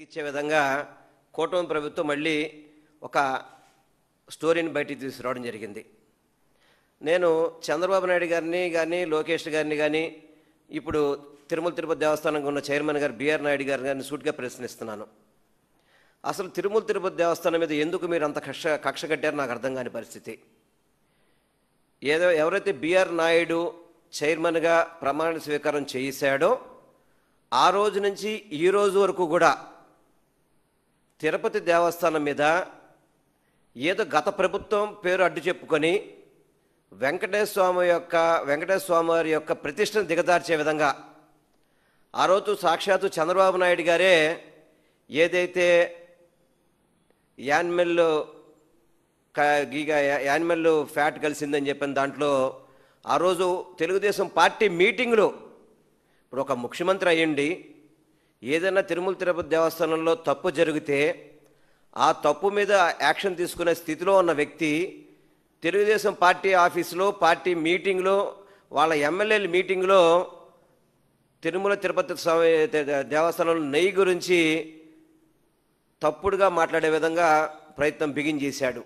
ఇచ్చే విధంగా కూటమి ప్రభుత్వం మళ్ళీ ఒక స్టోరీని బయటికి తీసుకురావడం జరిగింది. నేను చంద్రబాబు నాయుడు గారిని కానీ లోకేష్ గారిని కానీ ఇప్పుడు తిరుమల తిరుపతి దేవస్థానంగా ఉన్న చైర్మన్ గారు బిఆర్ నాయుడు గారు కానీ సూటిగా ప్రశ్నిస్తున్నాను. అసలు తిరుమల తిరుపతి దేవస్థానం మీద ఎందుకు మీరు అంత కక్ష కట్టారో నాకు అర్థం కాని పరిస్థితి. ఎవరైతే బిఆర్ నాయుడు చైర్మన్గా ప్రమాణ స్వీకారం చేశాడో ఆ రోజు నుంచి ఈ రోజు వరకు కూడా తిరుపతి దేవస్థానం మీద ఏదో గత ప్రభుత్వం పేరు అడ్డు చెప్పుకొని వెంకటేశ్వర స్వామి వారి యొక్క ప్రతిష్టను దిగదార్చే విధంగా ఆ రోజు సాక్షాత్తు చంద్రబాబు నాయుడు గారే ఏదైతే యానిమల్ ఫ్యాట్ కలిసిందని చెప్పిన దాంట్లో ఆ రోజు తెలుగుదేశం పార్టీ మీటింగ్లో ఇప్పుడు ఒక ముఖ్యమంత్రి అయ్యండి ఏదైనా తిరుమల తిరుపతి దేవస్థానంలో తప్పు జరిగితే ఆ తప్పు మీద యాక్షన్ తీసుకునే స్థితిలో ఉన్న వ్యక్తి తెలుగుదేశం పార్టీ ఆఫీసులో పార్టీ మీటింగ్లో వాళ్ళ ఎమ్మెల్యేల మీటింగ్లో తిరుమల తిరుపతి స్వామి దేవస్థానంలో నెయ్యి గురించి తప్పుడుగా మాట్లాడే విధంగా ప్రయత్నం బిగిన్ చేశాడు.